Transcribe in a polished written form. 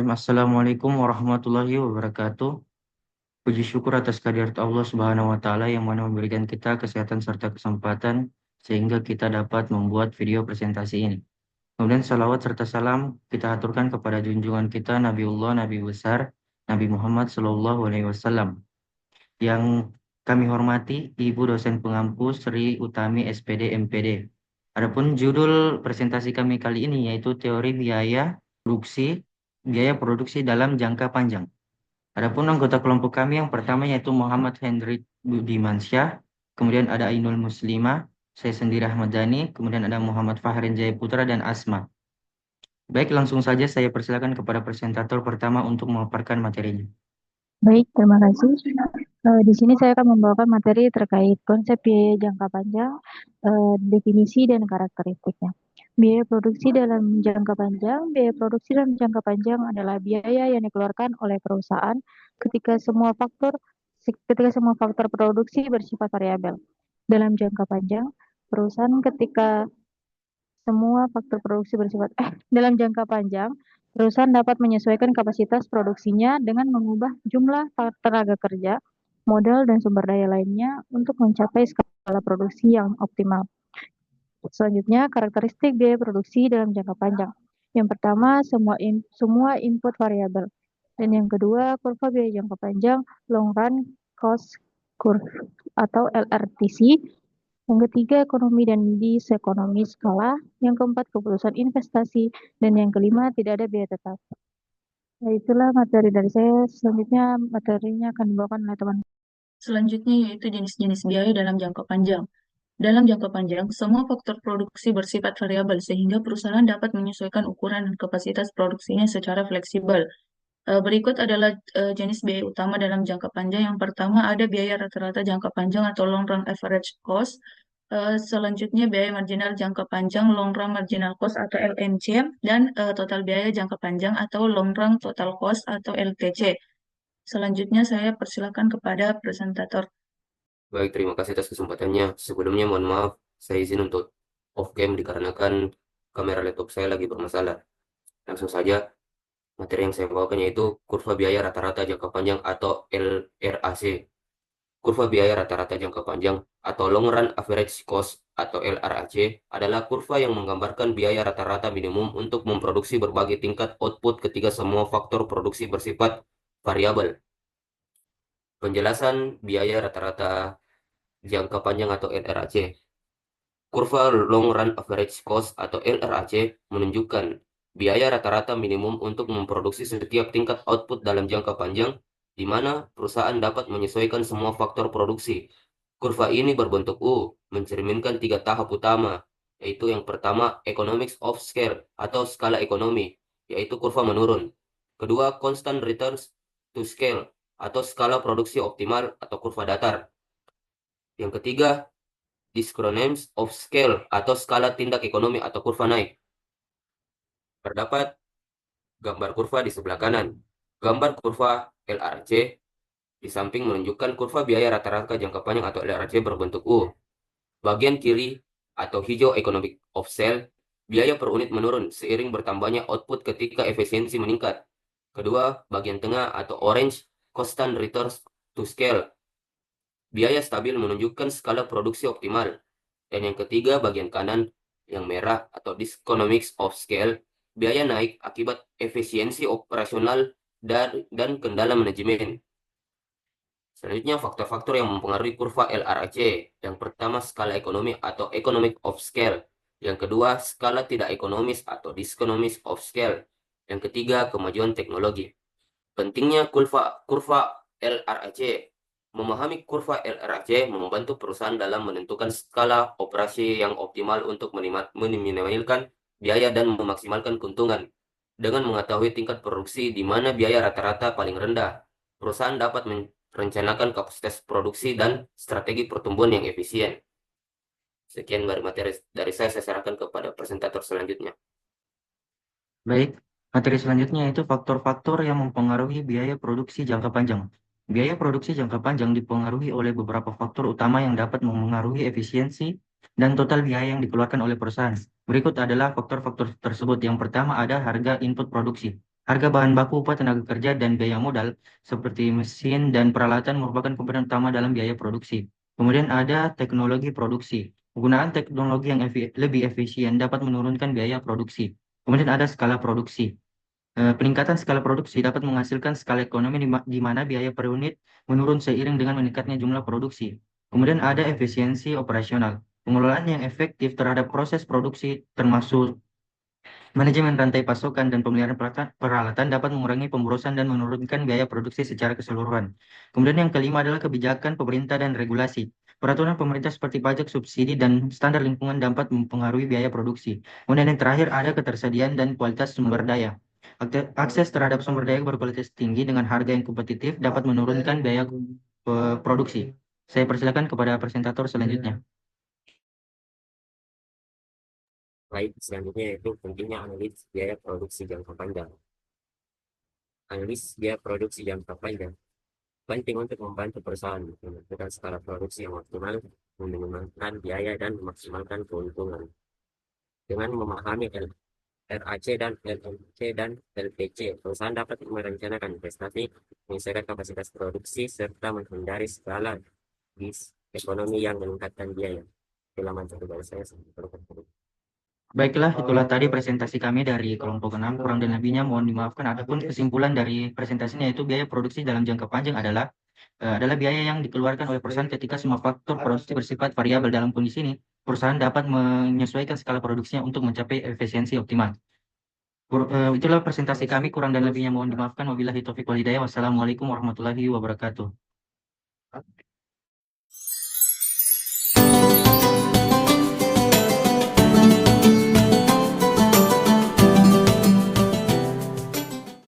Assalamualaikum warahmatullahi wabarakatuh. Puji syukur atas kehadirat Allah Subhanahu wa Ta'ala yang mana memberikan kita kesehatan serta kesempatan sehingga kita dapat membuat video presentasi ini. Kemudian salawat serta salam kita aturkan kepada junjungan kita Nabiullah Nabi besar Nabi Muhammad Sallallahu Alaihi Wasallam yang kami hormati Ibu dosen pengampu Sri Utami SPD MPD. Adapun judul presentasi kami kali ini yaitu teori biaya produksi dalam jangka panjang. Adapun anggota kelompok kami yang pertama yaitu Muhammad Hendrik Budimansyah, kemudian ada Ainul Muslimah, saya sendiri Ahmad Dhani, kemudian ada Muhammad Fahrin Jayaputra dan Asma. Baik, langsung saja saya persilakan kepada presentator pertama untuk memaparkan materinya. Baik, terima kasih. Di sini saya akan membawakan materi terkait konsep biaya jangka panjang, definisi dan karakteristiknya. Biaya produksi dalam jangka panjang adalah biaya yang dikeluarkan oleh perusahaan ketika semua faktor produksi bersifat variabel. Dalam jangka panjang, perusahaan ketika semua faktor produksi bersifat dalam jangka panjang, perusahaan dapat menyesuaikan kapasitas produksinya dengan mengubah jumlah tenaga kerja, modal, dan sumber daya lainnya untuk mencapai skala produksi yang optimal. Selanjutnya, karakteristik biaya produksi dalam jangka panjang. Yang pertama, semua input variabel. Dan yang kedua, kurva biaya jangka panjang, long run cost curve atau LRTC. Yang ketiga, ekonomi dan disekonomi skala. Yang keempat, keputusan investasi. Dan yang kelima, tidak ada biaya tetap. Nah, itulah materi dari saya. Selanjutnya, materinya akan dibawakan oleh teman. Selanjutnya yaitu jenis-jenis biaya dalam jangka panjang. Dalam jangka panjang, semua faktor produksi bersifat variabel sehingga perusahaan dapat menyesuaikan ukuran dan kapasitas produksinya secara fleksibel. Berikut adalah jenis biaya utama dalam jangka panjang. Yang pertama ada biaya rata-rata jangka panjang atau long run average cost. Selanjutnya biaya marginal jangka panjang, long run marginal cost atau LMC, dan total biaya jangka panjang atau long run total cost atau LTC. Selanjutnya saya persilakan kepada presentator. Baik, terima kasih atas kesempatannya. Sebelumnya mohon maaf, saya izin untuk off cam dikarenakan kamera laptop saya lagi bermasalah. Langsung saja, materi yang saya bawakan yaitu kurva biaya rata-rata jangka panjang atau LRAC. Kurva biaya rata-rata jangka panjang atau long run average cost atau LRAC adalah kurva yang menggambarkan biaya rata-rata minimum untuk memproduksi berbagai tingkat output ketika semua faktor produksi bersifat variabel. Penjelasan biaya rata-rata jangka panjang atau LRAC. Kurva long run average cost atau LRAC menunjukkan biaya rata-rata minimum untuk memproduksi setiap tingkat output dalam jangka panjang, di mana perusahaan dapat menyesuaikan semua faktor produksi. Kurva ini berbentuk U, mencerminkan 3 tahap utama, yaitu yang pertama economics of scale atau skala ekonomi, yaitu kurva menurun. Kedua, constant returns to scale atau skala produksi optimal atau kurva datar. Yang ketiga, Diagrams of scale atau skala tindak ekonomi atau kurva naik. Terdapat gambar kurva di sebelah kanan. Gambar kurva LRC di samping menunjukkan kurva biaya rata-rata jangka panjang atau LRC berbentuk U. Bagian kiri atau hijau economic of scale, biaya per unit menurun seiring bertambahnya output ketika efisiensi meningkat. Kedua, bagian tengah atau orange constant returns to scale, biaya stabil menunjukkan skala produksi optimal. Dan yang ketiga, bagian kanan yang merah atau diseconomics of scale, biaya naik akibat efisiensi operasional dan kendala manajemen. Selanjutnya, faktor-faktor yang mempengaruhi kurva LRAC. Yang pertama, skala ekonomi atau economic of scale. Yang kedua, skala tidak ekonomis atau diseconomics of scale. Yang ketiga, kemajuan teknologi. Pentingnya kurva LRAC. Memahami kurva LRAC membantu perusahaan dalam menentukan skala operasi yang optimal untuk meminimalkan biaya dan memaksimalkan keuntungan. Dengan mengetahui tingkat produksi di mana biaya rata-rata paling rendah, perusahaan dapat merencanakan kapasitas produksi dan strategi pertumbuhan yang efisien. Sekian materi dari saya serahkan kepada presentator selanjutnya. Baik, materi selanjutnya yaitu faktor-faktor yang mempengaruhi biaya produksi jangka panjang. Biaya produksi jangka panjang dipengaruhi oleh beberapa faktor utama yang dapat memengaruhi efisiensi dan total biaya yang dikeluarkan oleh perusahaan. Berikut adalah faktor-faktor tersebut. Yang pertama ada harga input produksi. Harga bahan baku, upah tenaga kerja, dan biaya modal seperti mesin dan peralatan merupakan komponen utama dalam biaya produksi. Kemudian ada teknologi produksi. Penggunaan teknologi yang lebih efisien dapat menurunkan biaya produksi. Kemudian ada skala produksi. Peningkatan skala produksi dapat menghasilkan skala ekonomi di mana biaya per unit menurun seiring dengan meningkatnya jumlah produksi. Kemudian ada efisiensi operasional. Pengelolaan yang efektif terhadap proses produksi termasuk manajemen rantai pasokan dan pemeliharaan peralatan dapat mengurangi pemborosan dan menurunkan biaya produksi secara keseluruhan. Kemudian yang kelima adalah kebijakan pemerintah dan regulasi. Peraturan pemerintah seperti pajak, subsidi, dan standar lingkungan dapat mempengaruhi biaya produksi. Kemudian yang terakhir ada ketersediaan dan kualitas sumber daya. Akses terhadap sumber daya berkualitas tinggi dengan harga yang kompetitif dapat menurunkan biaya produksi. Saya persilakan kepada presentator selanjutnya. Baik, selanjutnya yaitu pentingnya analisis biaya produksi jangka panjang. Analisis biaya produksi jangka panjang penting untuk membantu perusahaan menentukan skala produksi yang optimal, meminimalkan biaya, dan memaksimalkan keuntungan. Dengan memahami RAC dan LMC dan LPC, perusahaan dapat merencanakan investasi, menyesuaikan kapasitas produksi, serta menghindari skala ekonomi yang meningkatkan biaya. Itulah materi dari saya. Baiklah, itulah tadi presentasi kami dari kelompok 6. Kurang dan lebihnya mohon dimaafkan. Adapun kesimpulan dari presentasinya yaitu biaya produksi dalam jangka panjang adalah biaya yang dikeluarkan oleh perusahaan ketika semua faktor produksi bersifat variabel. Dalam kondisi ini, perusahaan dapat menyesuaikan skala produksinya untuk mencapai efisiensi optimal. Itulah presentasi kami. Kurang dan lebihnya mohon dimaafkan. Wabillahi taufiq wal hidayah. Wassalamualaikum warahmatullahi wabarakatuh.